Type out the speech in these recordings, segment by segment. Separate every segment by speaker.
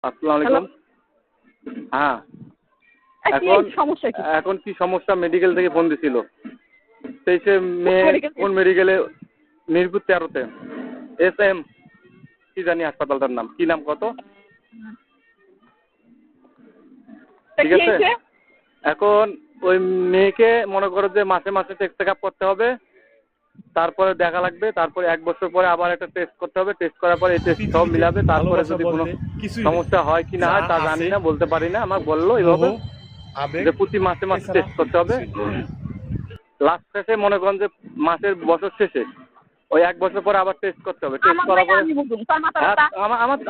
Speaker 1: আসসালামু
Speaker 2: হ্যালো,
Speaker 1: আলাইকুম। হ্যাঁ,
Speaker 2: কি
Speaker 1: এখন
Speaker 2: সমস্যা কি?
Speaker 1: এখন কি সমস্যা মেডিকেল থেকে ফোন দিছিল। সেই সে
Speaker 2: কোন
Speaker 1: মেয়ে
Speaker 2: মেডিকেল
Speaker 1: কোন
Speaker 2: থেকে?
Speaker 1: মেডিকেলে মিরপুর 13-তে SM কি জানি হাসপাতালটার নাম, কি নাম কত? ঠিক
Speaker 2: কি
Speaker 1: আছে?
Speaker 2: হয়েছে?
Speaker 1: এখন ওই মেয়েকে মনে করো যে মাসে মাসে চেক আপ করতে হবে, তারপরে দেখা লাগবে, তারপরে 1 বছর পরে আবার একটা টেস্ট করতে হবে, টেস্ট করার পরে এই টেস্ট সব
Speaker 3: পৃথিবীতে
Speaker 1: মিলাবে, তারপরে
Speaker 3: ভালোবাসা
Speaker 1: যদি কোনো
Speaker 3: বলতে কিছুই নেই।
Speaker 1: সমস্যা হয় কি না
Speaker 3: যা
Speaker 1: হয় তা জানি
Speaker 3: আছে
Speaker 1: না, বলতে পারি না। আমাকে বললো
Speaker 3: মোহ,
Speaker 1: এভাবে
Speaker 3: আবেগ,
Speaker 1: যে প্রতি মাসে মাসে
Speaker 3: এছাড়া
Speaker 1: টেস্ট করতে হবে।
Speaker 3: কিছুই নেই।
Speaker 1: লাস্ট শেষে মনে করেন যে মাসের বছর শেষে ওই 1 বছর পরে আবার টেস্ট করতে হবে, টেস্ট
Speaker 2: আমার
Speaker 1: করার
Speaker 2: ভাই
Speaker 1: পরে
Speaker 2: আমি বুঝুন তোর মাথা
Speaker 1: হ্যাঁ,
Speaker 2: ব্যথা।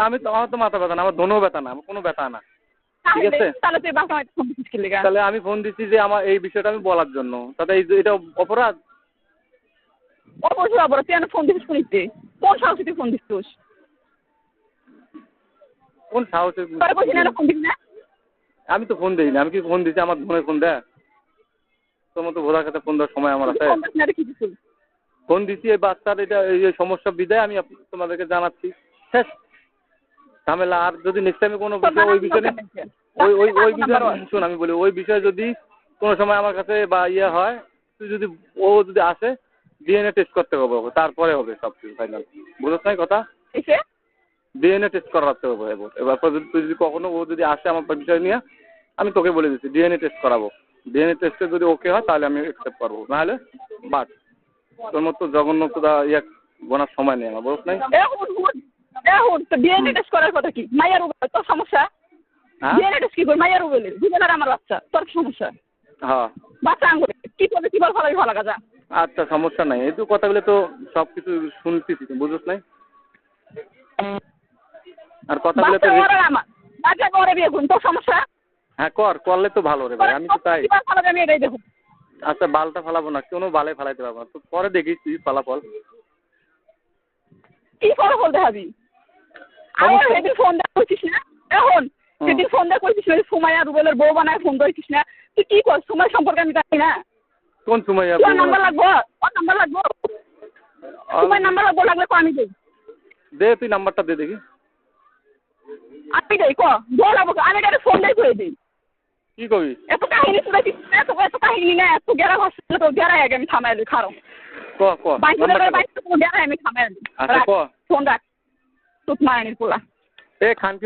Speaker 1: আমার তো মাথা ব্যথা না, আমার ধনুও ব্যথা না, আমার কোনো ব্যথা না। ঠিক
Speaker 2: তাহলে
Speaker 1: আছে,
Speaker 2: তাহলে তুই বাসা মাইতে ফোন দিচ্ছিস কি লিগা?
Speaker 1: তাহলে আমি ফোন দিচ্ছি যে আমার এই বিষয়টা আমি বলার জন্য, তাতে এটা অপরাধ।
Speaker 2: অবশ্যই আবার তুই ফোন দিচ্ছিস শুনিতে কোন সাহসে তুই ফোন দিচ্ছিস?
Speaker 1: কোন সাহসে?
Speaker 2: তোর কইছি না ফোন দিবি না?
Speaker 1: আমি তো ফোন দিই না, আমি কি ফোন দিচ্ছি? আমার বোনের ফোন দেয়? তোর মতো ভোলার কাছে ফোন দেওয়ার সময় আমার আছে?
Speaker 2: ফোন দিস না কি দিছিস?
Speaker 1: ফোন দিচ্ছি এই বাচ্চার এটা এই যে সমস্যা বিদায় আমি তোমাদেরকে জানাচ্ছি, শেষ ঝামেলা। আর যদি নেক্সট টাইমে কোনো বিষয় ওই বিষয়ে ওই বিষয়ে শোন, আমি বলি ওই বিষয়ে যদি কোনো সময় আমার কাছে বা ইয়ে হয়, তুই যদি ও যদি আসে DNA টেস্ট করতে হবে, তারপরে হবে সব কিছু ফাইনাল। বুঝছ নাই কথা?
Speaker 2: এসে
Speaker 1: DNA টেস্ট করাতে হবে এবার তুই যদি কখনো ও যদি আসে আমার বিষয় নিয়ে, আমি তোকে বলে দিচ্ছি DNA টেস্ট করাবো। DNA টেস্টে যদি ওকে হয় তাহলে আমি অ্যাকসেপ্ট করবো, নাহলে বাদ। তোর মতো জঘন্যতা ইয়ে গোনার সময় নেই আমার, বুঝছ নাই?
Speaker 2: এখন তো ডিএনএ টেস্ট করার কথা কি? মাইয়ার উপর তোর সমস্যা?
Speaker 1: হ্যাঁ
Speaker 2: ডিএনএ টেস্ট কি করে মাইয়ার উপর? জীবনের আমার বাচ্চা তোর কি সমস্যা?
Speaker 1: হ্যাঁ,
Speaker 2: বাচ্চা আঙ্গুলে কি করবে কি বল ভালো লাগা
Speaker 1: আচ্ছা সমস্যা নাই, এই তো কথাগুলো তো সব কিছু শুনতেছি, বুঝছ নাই? আর কথাগুলো তো
Speaker 2: বাচ্চা ওরা আমার বাচ্চা করে বিয়ে করুন তোর সমস্যা?
Speaker 1: হ্যাঁ করলে তো ভালো রে ভাই, আমি তো তাই।
Speaker 2: আমি এটাই দেখুন।
Speaker 1: আচ্ছা বালটা ফালাবো না, কোনো বালে ফালাইতে পারবো না তো, পরে দেখিস তুই ফলাফল।
Speaker 2: কি ফলাফল দেখাবি? আমার সেদিন ফোন দেওয়া করছিস না এখন? সেদিন ফোন দেওয়া করছিস না সুমাইয়া রুবেলের বউ বানায় ফোন করেছিস না? তুই কি কর সুমাই সম্পর্কে আমি জানি না।
Speaker 1: কোন সময়
Speaker 2: তোর নাম্বার লাগবো? ওর নাম্বার লাগবো? তোমার নাম্বার লাগলে আমি দেই।
Speaker 1: দে, তুই নাম্বারটা দে দেখি।
Speaker 2: আমি দেই বল আমাকে, আমি এটা ফোন দিয়ে করে দিই।
Speaker 1: কি কবি?
Speaker 2: এত কাহিনী শুনেছিস না, এত কাহিনী না, এত গেরা ভাষা তো গেরাই আগে আমি থামাইলি খারো বাইক আমি থামাইলি।
Speaker 1: আচ্ছা ক।
Speaker 2: ফোন রাখ তুত মারানির পোলা।
Speaker 1: এ খান কি